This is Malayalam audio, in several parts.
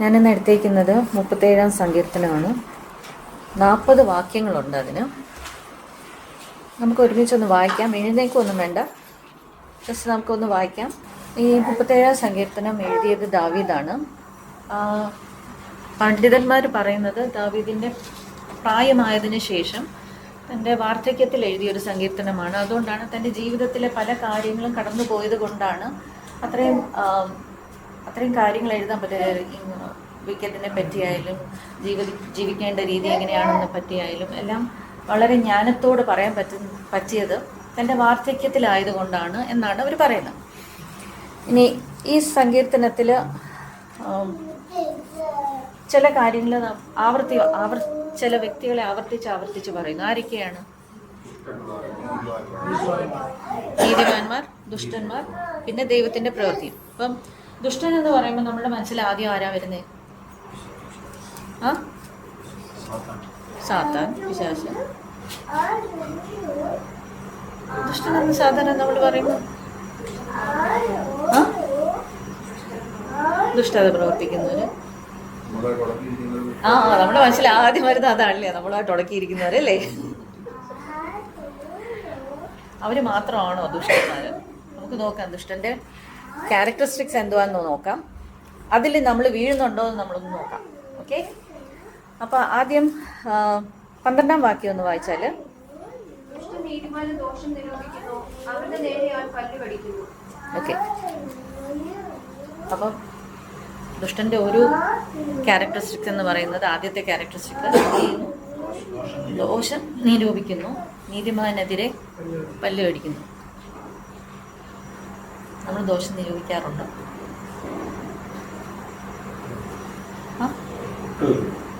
ഞാനിന്ന് എടുത്തേക്കുന്നത് 37-ാം സങ്കീർത്തനമാണ്. 40 വാക്യങ്ങളുണ്ട് അതിന്. നമുക്ക് ഒരുമിച്ചൊന്ന് വായിക്കാം. എഴുന്നേക്കൊന്നും വേണ്ട, ജസ്റ്റ് നമുക്കൊന്ന് വായിക്കാം. ഈ 37-ാം സങ്കീർത്തനം എഴുതിയത് ദാവീദാണ്. പണ്ഡിതന്മാർ പറയുന്നത് ദാവീദിൻ്റെ പ്രായമായതിനു ശേഷം തൻ്റെ വാർദ്ധക്യത്തിൽ എഴുതിയൊരു സങ്കീർത്തനമാണ്. അതുകൊണ്ടാണ് തൻ്റെ ജീവിതത്തിലെ പല കാര്യങ്ങളും കടന്നു പോയത് കൊണ്ടാണ് അത്രയും കാര്യങ്ങൾ എഴുതാൻ പറ്റിയത്. വിക്കറ്റിനെ പറ്റിയായാലും ജീവിക്കേണ്ട രീതി എങ്ങനെയാണെന്ന് പറ്റിയായാലും എല്ലാം വളരെ ജ്ഞാനത്തോട് പറയാൻ പറ്റിയത് തൻ്റെ വാർദ്ധക്യത്തിലായതുകൊണ്ടാണ് എന്നാണ് അവർ പറയുന്നത്. ഇനി ഈ സങ്കീർത്തനത്തിൽ ചില കാര്യങ്ങൾ ചില വ്യക്തികളെ ആവർത്തിച്ച് പറയുന്നു. ആരൊക്കെയാണ്? നീതിമാന്മാർ, ദുഷ്ടന്മാർ, പിന്നെ ദൈവത്തിൻ്റെ പ്രവൃത്തി. അപ്പം ദുഷ്ടൻ എന്ന് പറയുമ്പോൾ നമ്മുടെ മനസ്സിൽ ആദ്യം ആരാ വരുന്നേ? സാത്താൻ, പിശാച്. ദുഷ്ടൻ എന്ന് സാധാരണ നമ്മൾ പറയുന്നു ദുഷ്ടത പ്രവർത്തിക്കുന്നവര്. നമ്മുടെ മനസ്സിൽ ആദ്യം വരുന്നത് അതാണല്ലേ, നമ്മളായിട്ട് ഉടക്കിയിരിക്കുന്നവരല്ലേ. അവര് മാത്രമാണോ ദുഷ്ടന്മാര്? നമുക്ക് നോക്കാം ദുഷ്ടന്റെ ക്യാരക്ടറിസ്റ്റിക്സ് എന്തുവാന്ന് നോക്കാം. അതിൽ നമ്മൾ വീഴുന്നുണ്ടോ എന്ന് നമ്മളൊന്ന് നോക്കാം. ഓക്കെ, അപ്പൊ ആദ്യം 12-ാം വാക്യം ഒന്ന് വായിച്ചാല്. ഓക്കെ, അപ്പം ദുഷ്ടന്റെ ഒരു ക്യാരക്ടറിസ്റ്റിക്സ് എന്ന് പറയുന്നത്, ആദ്യത്തെ ക്യാരക്ടറിസ്റ്റിക്സ് ദോഷം നിരൂപിക്കുന്നു, നീതിമാനെതിരെ പല്ല് കടിക്കുന്നു. നമ്മൾ ദോഷം നിരൂപിക്കാറുണ്ട്.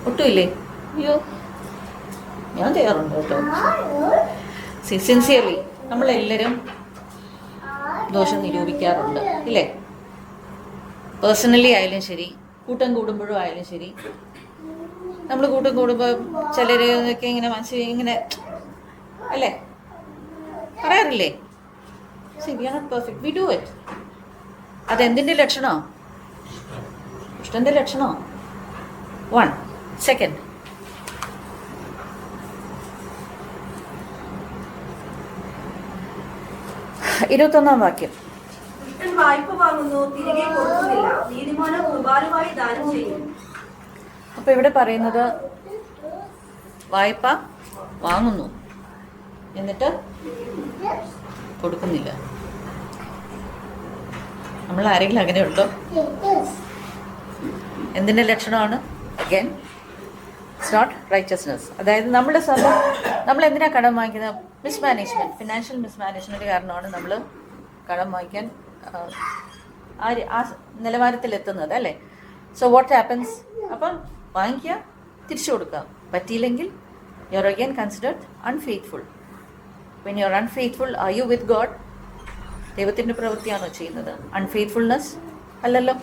ഒട്ടുമില്ലേ? അയ്യോ, ഞാൻ ചെയ്യാറുണ്ട് കേട്ടോ. സിൻസിയർലി നമ്മളെല്ലാവരും ദോഷം നിരൂപിക്കാറുണ്ട്, ഇല്ലേ? പേഴ്സണലി ആയാലും ശരി, കൂട്ടം കൂടുമ്പോഴും ആയാലും ശരി. നമ്മൾ കൂട്ടം കൂടുമ്പോൾ ചിലരൊക്കെ ഇങ്ങനെ മനസ്സിൽ ഇങ്ങനെ അല്ലേ പറയാറില്ലേ? We are not perfect, we do it. അതെന്തിൻ്റെ ലക്ഷണോ? ദുഷ്ടന്റെ ലക്ഷണോ? 1 സെക്കൻഡ്. ഇരുപത്തൊന്നാം വാക്യം. അപ്പൊ ഇവിടെ പറയുന്നത് വായ്പ വാങ്ങുന്നു എന്നിട്ട് കൊടുക്കുന്നില്ല. നമ്മൾ ആരെങ്കിലും അങ്ങനെയുണ്ടോ? എന്തിൻ്റെ ലക്ഷണമാണ്? Again it's not richness. അതായത് നമ്മൾ എന്തിനാ കടം വാങ്ങിക്കുന്നത്? മിസ്മാനേജ്മെന്റ്, ഫിനാൻഷ്യൽ മിസ്മാനേജ്മെന്റ് കാരണമാണ് നമ്മൾ കടം വാങ്ങിക്കാൻ ആ നിലവാരത്തിലെത്തുന്നത്, അല്ലേ? So what happens? അപ്പം വാങ്ങിക്കുക, തിരിച്ചു കൊടുക്കുക. പറ്റിയില്ലെങ്കിൽ you are again considered unfaithful. When you are unfaithful, are you with God? ദൈവത്തിൻ്റെ പ്രവൃത്തിയാണോ ചെയ്യുന്നത്? അൺഫെയ്ത്ത്ഫുൾനെസ് അല്ലല്ലോ.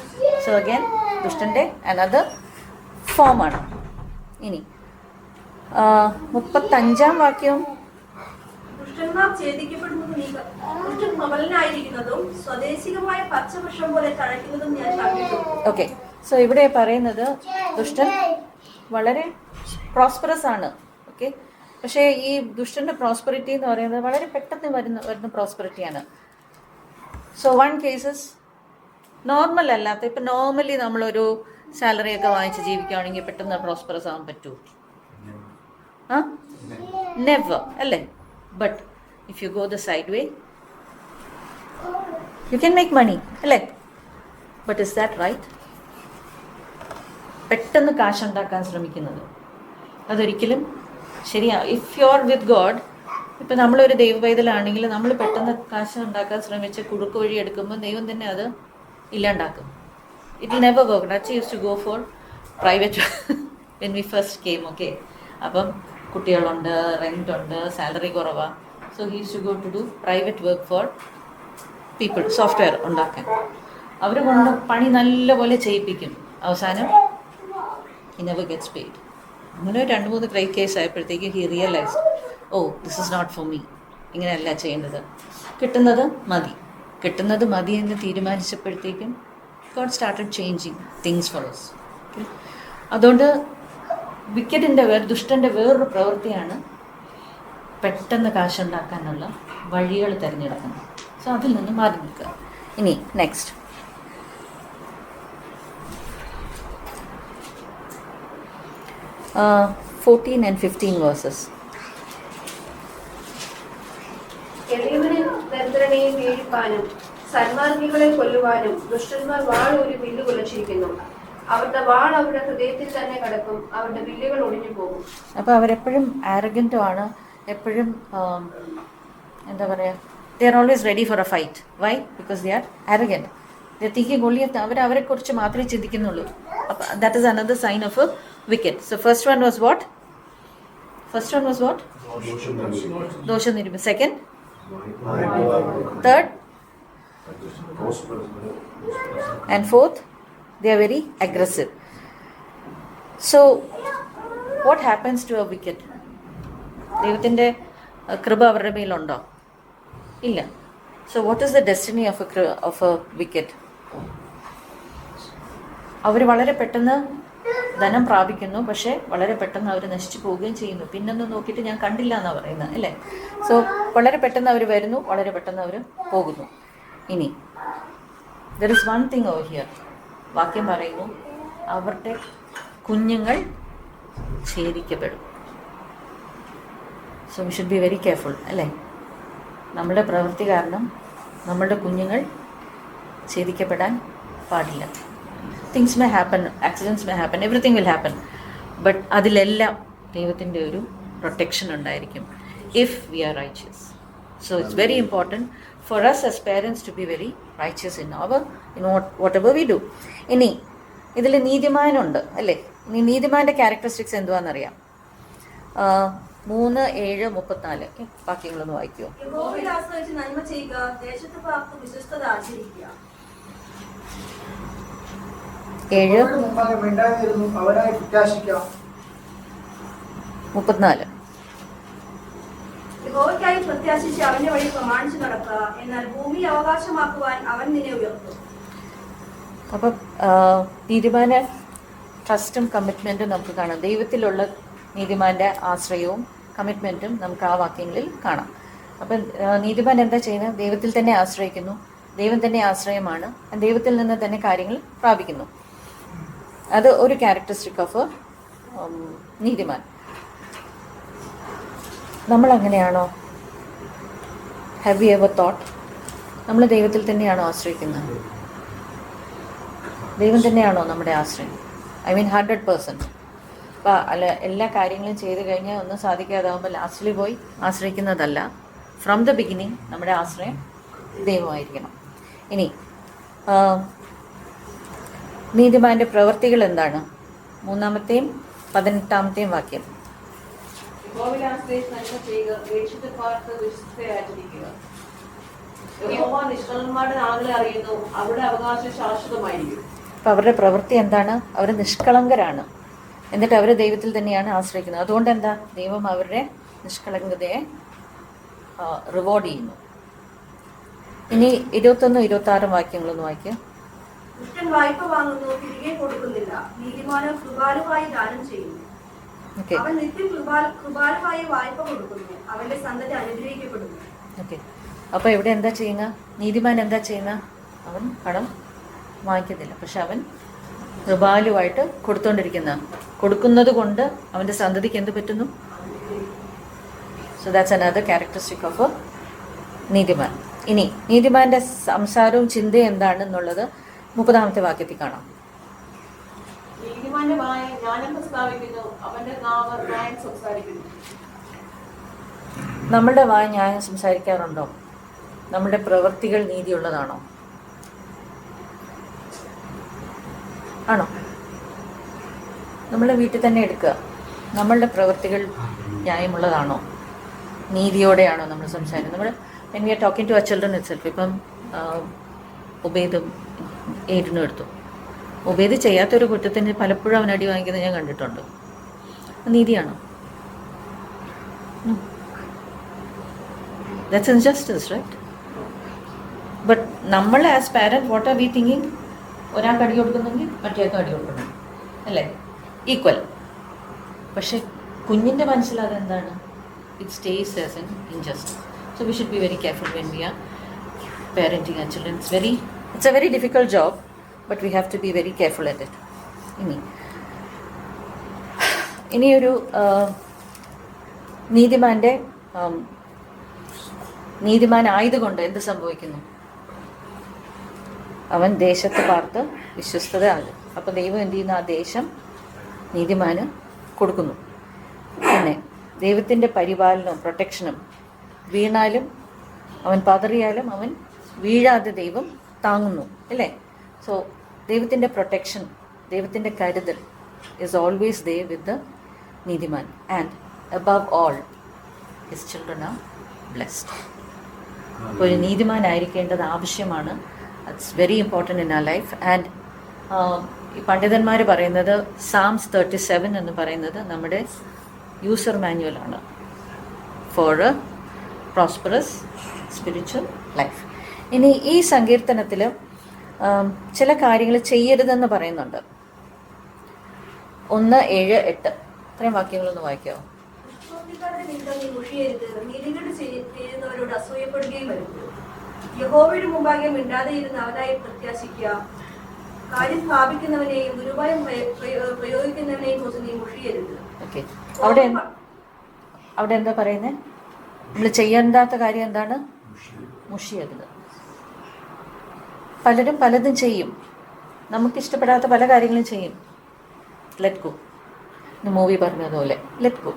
സോ അഗൈൻ ദുഷ്ടൻ്റെ അനദർ ഫോമാണ്. ഇനി 35-ാം വാക്യം. ഓക്കെ, സോ ഇവിടെ പറയുന്നത് ദുഷ്ടൻ വളരെ പ്രോസ്പെറസ് ആണ്. ഓക്കെ, പക്ഷേ ഈ ദുഷ്ടന്റെ പ്രോസ്പെറിറ്റി എന്ന് പറയുന്നത് വളരെ പെട്ടെന്ന് വരുന്ന പ്രോസ്പെറിറ്റിയാണ്. സോ 1 കേസസ് നോർമൽ അല്ലാത്ത, ഇപ്പം നോർമലി നമ്മളൊരു സാലറി ഒക്കെ വാങ്ങിച്ച് ജീവിക്കുകയാണെങ്കിൽ പെട്ടെന്ന് പ്രോസ്പെറസ് ആവാൻ പറ്റുമോ? നെവർ, അല്ലേ? But if you go the side way you can make money, അല്ലേ? But is that right? പെട്ടെന്ന് കാശുണ്ടാക്കാൻ ശ്രമിക്കുന്നത് അതൊരിക്കലും ശരിയാ. If you are with God, ഇപ്പം നമ്മളൊരു ദൈവവൈതലാണെങ്കിൽ നമ്മൾ പെട്ടെന്ന് കാശ് ഉണ്ടാക്കാൻ ശ്രമിച്ച് കുടുക്ക് വഴി എടുക്കുമ്പോൾ ദൈവം തന്നെ അത് ഇല്ലാണ്ടാക്കും. It will never work. Rachi used to go for private when we first came, okay? അപ്പം കുട്ടികളുണ്ട്, റെൻ്റ് ഉണ്ട്, സാലറി കുറവാണ്. So he use to go to do private work for people, software ഉണ്ടാക്കാൻ. അവർ കൊണ്ട് പണി നല്ലപോലെ ചെയ്യിപ്പിക്കും. അവസാനം ഹി നെവർ ഗെറ്റ്സ് പെയ്ഡ്. അങ്ങനെ 2-3 ക്രൈറ്റ് കേസ് ആയപ്പോഴത്തേക്ക് he realised, oh this is not for me, ഇങ്ങനെയല്ല ചെയ്യേണ്ടത്. കിട്ടുന്നത് മതി എന്ന് തീരുമാനിച്ചപ്പോഴത്തേക്കും God started changing things for us. അതുകൊണ്ട് വിക്കറ്റിൻ്റെ ദുഷ്ടൻ്റെ വേറൊരു പ്രവൃത്തിയാണ് പെട്ടെന്ന് കാശുണ്ടാക്കാനുള്ള വഴികൾ തിരഞ്ഞെടുക്കുന്നത്. സോ അതിൽ നിന്ന് മാറി നിൽക്കുക. ഇനി നെക്സ്റ്റ് 14 and 15 verses. എളിയവനെ ദരിദ്രനെയും പീഡിപ്പാനും സന്മാർഗികളെ കൊല്ലുവാനും ദുഷ്ടന്മാർ വാൾ ഒരു വില്ല് കുലച്ചിരിക്കുന്നു. അവരുടെ വാൾ അവരുടെ ഹൃദയത്തിൽ തന്നെ കിടക്കും, അവരുടെ വില്ലുകൾ ഒടിഞ്ഞു പോകും. അപ്പോൾ അവരെപ്പോഴും ആരഗൻറ്റും ആണ്, എപ്പോഴും എന്താ പറയുക, they are always ready for a fight. Why? Because they are arrogant. They thinking only അവരെക്കുറിച്ച് മാത്രമേ ചിന്തിക്കുന്നുള്ളൂ. അപ്പോൾ that is another sign of a wicked. So first one was what? Dosha nirima. Second? Third? And fourth? They are very aggressive. So what happens to a wicked? ദൈവത്തിൻ്റെ കൃപ അവരുടെ മേലുണ്ടോ? ഇല്ല. So what is the destiny of a wicked? അവർ വളരെ പെട്ടെന്ന് ധനം പ്രാപിക്കുന്നു, പക്ഷേ വളരെ പെട്ടെന്ന് അവർ നശിച്ചു പോവുകയും ചെയ്യുന്നു. പിന്നൊന്നും നോക്കിയിട്ട് ഞാൻ കണ്ടില്ല എന്നാണ് പറയുന്നത്, അല്ലേ? സോ വളരെ പെട്ടെന്ന് അവർ വരുന്നു, വളരെ പെട്ടെന്ന് അവർ പോകുന്നു. ഇനി there is one thing over here. വാക്യം പറയുന്നു, അവരുടെ കുഞ്ഞുങ്ങൾ ഛേദിക്കപ്പെടും. So we should be very careful, അല്ലേ? നമ്മുടെ പ്രവൃത്തി കാരണം നമ്മളുടെ കുഞ്ഞുങ്ങൾ ഛേദിക്കപ്പെടാൻ പാടില്ല. Things may happen, accidents may happen, everything will happen. But അതിലെല്ലാം ദൈവത്തിൻ്റെ ഒരു പ്രൊട്ടക്ഷൻ ഉണ്ടായിരിക്കും if we are righteous. So it's very important for us as parents to be very righteous in whatever we do. ഇനി ഇതിൽ നീതിമാനുണ്ട്, അല്ലേ? ഇനി നീതിമാൻ്റെ ക്യാരക്ടറിസ്റ്റിക്സ് എന്തുവാണെന്നറിയാം. 3, 7, 34 വാക്യങ്ങളൊന്ന് വായിക്കുമോ? യഹോവയിൽ ആശ്രയിച്ച് നന്മ ചെയ്യുക, ദേശത്ത് പാർത്ത് വിശ്വസ്തത ആചരിക്കുക. 7, 34. യഹോവയ്ക്കായി പ്രത്യാശിച്ച് അവന്റെ വഴി പ്രമാണിച്ചു നടക്കുക, എന്നാൽ ഭൂമി അവകാശമാക്കുവാൻ അവൻ നിന്നെ ഉയർത്തും. അപ്പം നീതിമാന്റെ ട്രസ്റ്റും കമ്മിറ്റ്മെൻറ്റും നമുക്ക് കാണാം. ദൈവത്തിലുള്ള നീതിമാന്റെ ആശ്രയവും കമ്മിറ്റ്മെൻറ്റും നമുക്ക് ആ വാക്യങ്ങളിൽ കാണാം. അപ്പം നീതിമാൻ എന്താ ചെയ്യുന്നത്? ദൈവത്തിൽ തന്നെ ആശ്രയിക്കുന്നു, ദൈവം തന്നെ ആശ്രയമാണ്, ദൈവത്തിൽ നിന്ന് തന്നെ കാര്യങ്ങൾ പ്രാപിക്കുന്നു. അത് ഒരു ക്യാരക്ടറിസ്റ്റിക് ഓഫ് നീതിമാൻ. നമ്മളങ്ങനെയാണോ? ഹാവ് യു എവർ തോട്ട് നമ്മൾ ദൈവത്തിൽ തന്നെയാണോ ആശ്രയിക്കുന്നത്? ദൈവം തന്നെയാണോ നമ്മുടെ ആശ്രയം? I mean 100%. അപ്പോൾ അല്ല, എല്ലാ കാര്യങ്ങളും ചെയ്ത് കഴിഞ്ഞാൽ ഒന്നും സാധിക്കാതാവുമ്പോൾ ലാസ്റ്റിൽ പോയി ആശ്രയിക്കുന്നതല്ല. ഫ്രം ദ ബിഗിനിങ് നമ്മുടെ ആശ്രയം ദൈവമായിരിക്കണം. ഇനി നീതിമാന്റെ പ്രവൃത്തികൾ എന്താണ്? 3-ാമത്തെയും 18-ാമത്തെയും വാക്യം. നിഷ്കളന്മാരുടെ നാളുകളെ അറിയുന്നു, അവരുടെ അവകാശം ശാശ്വതമായിരിക്കും. അപ്പം അവരുടെ പ്രവൃത്തി എന്താണ്? അവർ നിഷ്കളങ്കരാണ്, എന്നിട്ട് അവർ ദൈവത്തിൽ തന്നെയാണ് ആശ്രയിക്കുന്നത്. അതുകൊണ്ട് എന്താ? ദൈവം അവരുടെ നിഷ്കളങ്കതയെ റിവാർഡ് ചെയ്യുന്നു. ഇനി 21, 26 വാക്യങ്ങളൊന്ന് വായിക്കാം. ദുഷ്ടൻ വായ്പ വാങ്ങുന്നു, തിരികെ കൊടുക്കുന്നില്ല. നീതിമാന് കൃപാലുവായി ദാനം ചെയ്യുന്നു. അവൻ നിത്യം കൃപാലുവായി വായ്പ കൊടുക്കുന്നു, അവന്റെ സന്തതി അനുഗ്രഹിക്കപ്പെടുന്നു. ഓക്കെ. അപ്പോൾ ഇവിടെ എന്താ ചെയ്യുന്ന? നീതിമാൻ എന്താ ചെയ്യുന്ന? അവൻ പണം വാങ്ങിക്കുന്നില്ല, പക്ഷെ അവൻ കൃപാലുവായിട്ട് കൊടുക്കുന്നത് കൊണ്ട് അവൻ്റെ സന്തതിക്ക് എന്ത് പറ്റുന്നു? So that's another characteristic of A നീതിമാൻ. ഇനി നീതിമാന്റെ സംസാരവും ചിന്തയും എന്താണെന്നുള്ളത് 30-ാമത്തെ വാക്യത്തിൽ കാണാം. നീതിമാന്റെ വായ ജ്ഞാനം പ്രസ്താവിക്കുന്നു, അവന്റെ നാവ് ന്യായം സംസാരിക്കുന്നു. നമ്മളുടെ വായ ന്യായം സംസാരിക്കാറുണ്ടോ? നമ്മുടെ പ്രവൃത്തികൾ നീതിയുള്ളതാണോ? ആണോ? നമ്മളെ വീട്ടിൽ തന്നെ എടുക്കുക. നമ്മളുടെ പ്രവൃത്തികൾ ന്യായമുള്ളതാണോ? നീതിയോടെയാണോ നമ്മൾ സംസാരിക്കുന്നത്? നമ്മൾ when we are talking to our children itself, ഇപ്പം ഉബൈദും ഏരിനും എടുത്തു. ഉബൈദ് ചെയ്യാത്തൊരു കുറ്റത്തിന് പലപ്പോഴും അവൻ അടി വാങ്ങിക്കുന്നത് ഞാൻ കണ്ടിട്ടുണ്ട്. നീതിയാണോ? That's injustice, right? But നമ്മൾ as parent what are we thinking? ഒരാൾക്ക് അടി കൊടുക്കുന്നെങ്കിൽ മറ്റേയാൾക്ക് അടി കൊടുക്കണം. അല്ലേ, ഈക്വൽ. പക്ഷെ കുഞ്ഞിൻ്റെ മനസ്സിൽ അതെന്താണ്? It stays as an injustice. So we should be very careful when we are parenting our children. It's a very difficult job, but we have to be very careful at it. ഇനി ഒരു നീതിമാനായതുകൊണ്ട് എന്ത് സംഭവിക്കുന്നു? അവൻ ദേശത്ത് പാർത്ത് വിശ്വസ്തത ആകും. അപ്പോൾ ദൈവം എന്ത് ചെയ്യുന്നു? ആ ദേശം നീതിമാന് കൊടുക്കുന്നു. പിന്നെ ദൈവത്തിൻ്റെ പരിപാലനവും പ്രൊട്ടക്ഷനും, വീണാലും അവൻ പതറിയാലും അവൻ വീഴാതെ ദൈവം താങ്ങുന്നു, അല്ലേ? സോ ദൈവത്തിൻ്റെ പ്രൊട്ടക്ഷൻ, ദൈവത്തിൻ്റെ കരുതൽ is always there with the നീതിമാൻ. And above all his children are blessed. അപ്പോൾ ഒരു നീതിമാനായിരിക്കേണ്ടത് ആവശ്യമാണ്. It's very important in our life. And ഈ പണ്ഡിതന്മാർ പറയുന്നത് സാംസ് 37 എന്ന് പറയുന്നത് നമ്മുടെ യൂസർ മാനുവലാണ് for a prosperous spiritual life. ഇനി ഈ സങ്കീർത്തനത്തിൽ ചില കാര്യങ്ങൾ ചെയ്യരുതെന്ന് പറയുന്നുണ്ട്. 1, 7, 8 ഇത്രയും വാക്യങ്ങളൊന്ന് വായിക്കാമോ? ദുഷ്പ്രവൃത്തിക്കാരുടെ നിമിത്തം നീ മുഷിയരുത്, നീതികേട് ചെയ്യുന്നവരോട് അസൂയപ്പെടുകയും വരുന്നു. യഹോവയുടെ മുമ്പാകെ മിണ്ടാതെ ഇരുന്ന് അവനായി പ്രത്യാശിക്കുക. കാര്യം സ്ഥാപിക്കുന്നവനെയും ദുരുപായം പ്രയോഗിക്കുന്നവനെയും കുറിച്ച് നീ മുഷിയരുത്. ഓക്കെ, അവിടെ എന്താ പറയുന്നത്? നമ്മൾ ചെയ്യേണ്ടാത്ത കാര്യം എന്താണ്? മുഷിയരുത്. പലരും പലതും ചെയ്യും, നമുക്കിഷ്ടപ്പെടാത്ത പല കാര്യങ്ങളും ചെയ്യും. Let go. മൂവി പറഞ്ഞതുപോലെ ലെറ്റ് ഗോ.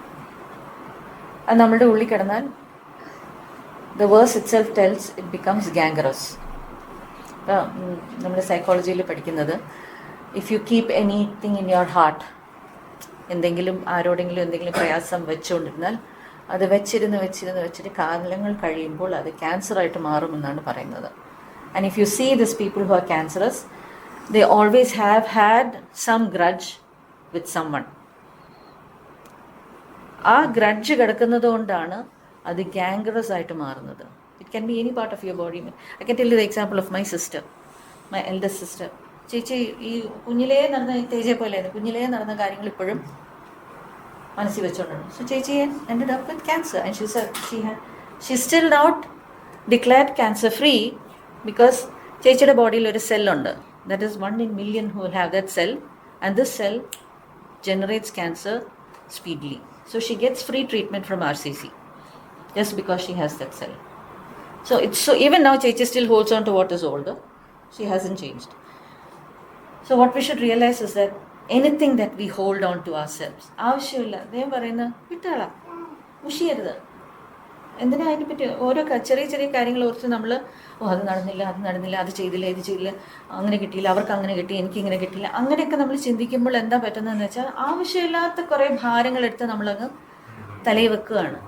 അത് നമ്മളുടെ ഉള്ളിൽ കിടന്നാൽ the verse itself tells it becomes gangrenous. നമ്മൾ സൈക്കോളജിയിൽ പഠിക്കുന്നത് if you keep anything in your heart, എന്തെങ്കിലും ആരോടെങ്കിലും എന്തെങ്കിലും പ്രയാസം വെച്ചുകൊണ്ടിരുന്നാൽ അത് വെച്ചിട്ട് കാലങ്ങൾ കഴിയുമ്പോൾ അത് ക്യാൻസറായിട്ട് മാറുമെന്നാണ് പറയുന്നത്. And if you see this people who are cancerous, they always have had some grudge with someone. ആ ഗ്രഡ്ജ് കിടക്കുന്നത് കൊണ്ടാണ് അത് ഗാംഗ്രസ് ആയിട്ട് മാറുന്നത്. It can be any part of your body. I can tell you the example of my sister, my eldest sister. ചേച്ചി ഈ കുഞ്ഞിലേ നടന്ന, തേജയെ പോലെയായിരുന്നു, കുഞ്ഞിലേ നടന്ന കാര്യങ്ങൾ ഇപ്പോഴും മനസ്സിൽ വെച്ചുകൊണ്ടാണ്. സോ ചേച്ചി ended up with cancer and she said she still not declared cancer free because ചേച്ചിയുടെ ബോഡിയിൽ ഒരു സെല്ലുണ്ട്, that is 1 in million who will have that cell, and this cell generates cancer speedily. So she gets free treatment from RCC just because she has that cell. So even now ചേച്ചി still holds on to what is older. She hasn't changed. So what we should realize is that anything that we hold on to ourselves, ആവശ്യമില്ല. ദൈവം പറയുന്ന വിട്ടാളാ, മുഷിയരുത്. എന്തിനാ അതിനെപ്പറ്റി ഓരോ ചെറിയ ചെറിയ കാര്യങ്ങൾ ഓർത്ത് നമ്മൾ അത് നടന്നില്ല, അത് ചെയ്തില്ല, ഇത് ചെയ്തില്ല, അങ്ങനെ കിട്ടിയില്ല, അവർക്ക് അങ്ങനെ കിട്ടി, എനിക്കിങ്ങനെ കിട്ടിയില്ല, അങ്ങനെയൊക്കെ നമ്മൾ ചിന്തിക്കുമ്പോൾ എന്താ പറ്റുന്നതെന്ന് വെച്ചാൽ ആവശ്യമില്ലാത്ത കുറേ ഭാരങ്ങളെടുത്ത് നമ്മളങ്ങ് തലയിൽ വെക്കുകയാണ്.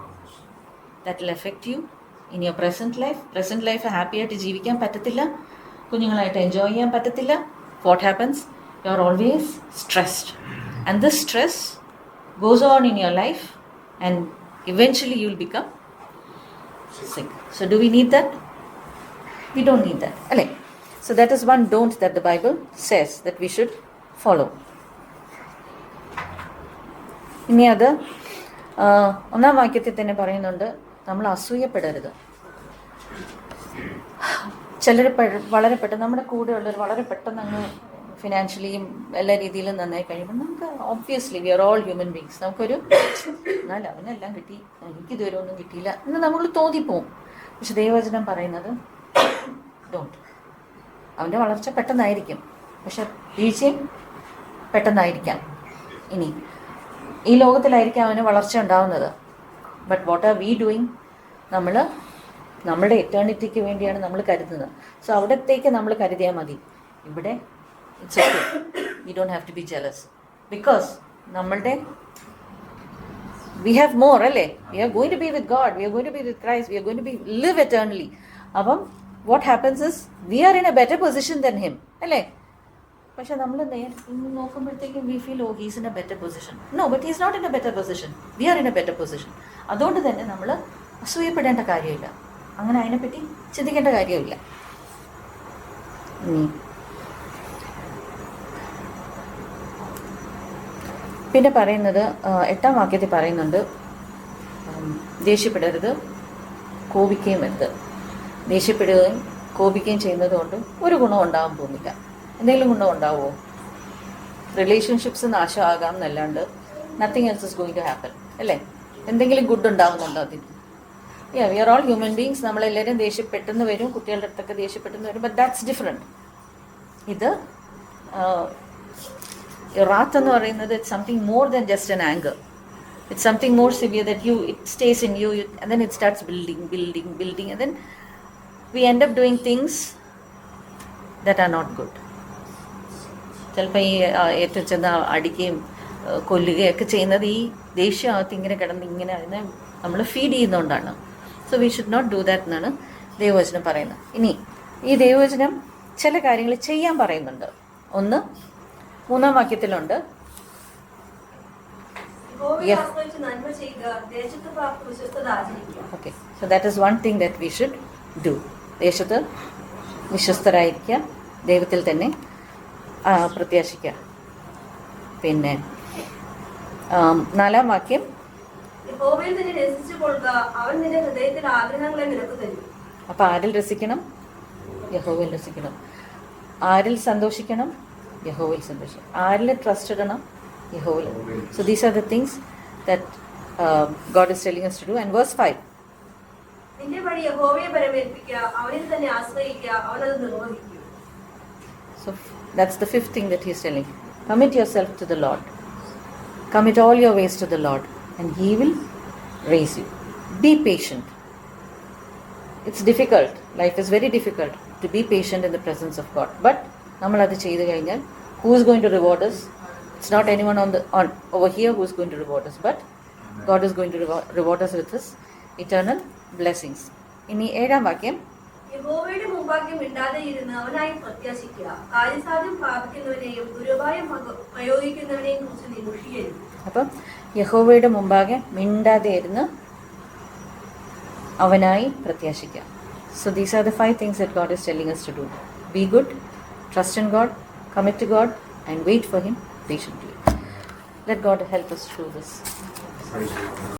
That will effect you in your present life ഹാപ്പിയായിട്ട് ജീവിക്കാൻ പറ്റത്തില്ല, കുഞ്ഞുങ്ങളായിട്ട് എൻജോയ് ചെയ്യാൻ പറ്റത്തില്ല. What happens? You are always stressed, and this stress goes on in your life, and eventually you will become sick. So do we need that? We don't need that. Alle. So that is one don't that the Bible says that we should follow. ഇനി അത് 1-ാം വാക്യത്തിൽ തന്നെ പറയുന്നുണ്ട്, നമ്മൾ അസൂയപ്പെടരുത്. ചിലർ വളരെ പെട്ടെന്ന് നമ്മുടെ കൂടെയുള്ളവർ വളരെ പെട്ടെന്ന് അങ്ങ് ഫിനാൻഷ്യലിയും എല്ലാ രീതിയിലും നന്നായി കഴിയുമ്പോൾ നമുക്ക് obviously we are all human beings, നമുക്കൊരു എന്നാൽ അവനെല്ലാം കിട്ടി എനിക്കിതുവരെ ഒന്നും കിട്ടിയില്ല എന്ന് നമ്മൾ തോന്നിപ്പോവും. പക്ഷെ ദൈവവചനം പറയുന്നത് ഡോണ്ട്. അവൻ്റെ വളർച്ച പെട്ടെന്നായിരിക്കും, പക്ഷെ വീഴ്ചയും പെട്ടെന്നായിരിക്കാം. ഇനി ഈ ലോകത്തിലായിരിക്കാം അവന് വളർച്ച ഉണ്ടാവുന്നത്. But what are V doing? നമ്മളുടെ എറ്റേണിറ്റിക്ക് വേണ്ടിയാണ് നമ്മൾ കരുതുന്നത്. സോ അവിടത്തേക്ക് നമ്മൾ കരുതിയാൽ മതി. ഇവിടെ it's okay, we don't have to be jealous because നമ്മളുടെ വി ഹാവ് മോർ, അല്ലേ? We are going to be with God, we are going to be with Christ, we are going to be live eternally. അപ്പം what happens is we are in a better position than him, അല്ലേ? പക്ഷെ നമ്മൾ നോക്കുമ്പോഴത്തേക്കും we feel oh he's in a better position. No, but he's not in a better position, we are in a better position. അതുകൊണ്ട് തന്നെ നമ്മൾ അസൂയപ്പെടേണ്ട കാര്യമില്ല, അങ്ങനെ അതിനെപ്പറ്റി ചിന്തിക്കേണ്ട കാര്യമില്ല. പിന്നെ പറയുന്നത് 8-ാം വാക്യത്തിൽ പറയുന്നുണ്ട്, ദേഷ്യപ്പെടരുത്, കോപിക്കുകയും വരുത്. ദേഷ്യപ്പെടുകയും കോപിക്കുകയും ചെയ്യുന്നത് കൊണ്ട് ഒരു ഗുണം ഉണ്ടാകാൻ പോകുന്നില്ല. എന്തെങ്കിലും ഗുണം ഉണ്ടാവുമോ? റിലേഷൻഷിപ്സ് നാശമാകാം എന്നല്ലാണ്ട് nothing else is going to happen, അല്ലേ? എന്തെങ്കിലും ഗുഡ് ഉണ്ടാവുന്നുണ്ടോ അതിന്? We are all human beings. നമ്മളെല്ലാവരും ദേഷ്യപ്പെട്ടെന്ന് വരും, കുട്ടികളുടെ അടുത്തൊക്കെ ദേഷ്യപ്പെട്ടെന്ന് വരും. But that's different. ഇത് wrath എന്ന് പറയുന്നത് it's something more than just an anger. It's something more severe that it stays in you, and then it starts building, and then we end up doing things that are not good. ചിലപ്പോൾ ഈ ഏറ്റവും ചെന്ന് അടിക്കുകയും കൊല്ലുകയൊക്കെ ചെയ്യുന്നത് ഈ ദേഷ്യമകത്ത് ഇങ്ങനെ കിടന്ന് ഇങ്ങനെ അതിനെ നമ്മൾ ഫീഡ് ചെയ്യുന്നതുകൊണ്ടാണ്. So we should not do that എന്നാണ് ദൈവവചനം പറയുന്നത്. ഇനി ഈ ദൈവവചനം ചില കാര്യങ്ങൾ ചെയ്യാൻ പറയുന്നുണ്ട്. ഒന്ന് 3-ാം വാക്യത്തിലുണ്ട്, okay. So that is one thing that we should do. ദേശത്ത് വിശ്വസ്തരായിരിക്കുക, ദൈവത്തിൽ തന്നെ പ്രത്യാശിക്കുക. പിന്നെ 4-ാം വാക്യം, അപ്പൊ ആരിൽ രസിക്കണം? യഹോവയിൽ രസിക്കണം. ആരിൽ സന്തോഷിക്കണം? യഹോവയിൽ സന്തോഷിക്കണം. ആരിൽ ട്രസ്റ്റ് ഇടണം? യഹോവയിൽ. So these are the things that God is telling us to do. And verse 5, നിന്റെ വഴി യഹോവയെ പരമേൽപ്പിക്കുക, അവനിൽ തന്നെ ആശ്രയിക്കുക, അവനത് നിർവഹിക്കും. so that's the 5th thing that he is telling. Commit yourself to the Lord. Commit all your ways to the Lord, and he will raise you. Be patient. It's difficult. Life is very difficult to be patient in the presence of God. But നമ്മൾ അത് ചെയ്തു കഴിഞ്ഞാൽ who is going to reward us? It's not anyone over here who is going to reward us, but God is going to reward us with his eternal blessings. ഇനി 7-ാം വാക്യം, യഹോവയുടെ മുമ്പാകെ മിണ്ടാതെ ഇരുന്ന് അവനായി പ്രത്യാശിക്കുക. കാര്യസാധ്യം പ്രാപിക്കുന്നവനെയും ദുരുപായം പ്രയോഗിക്കുന്നവനെയും കുറിച്ച് നീ മുഷിയരുത്. അപ്പം യഹോവയുടെ മുമ്പാകെ മിണ്ടാതെ ഇരുന്ന് അവനായി പ്രത്യാശിക്കുക. So these are the 5 things that God is telling us to do. Be good, trust in God, commit to God, and wait for him patiently. Let God help us through this.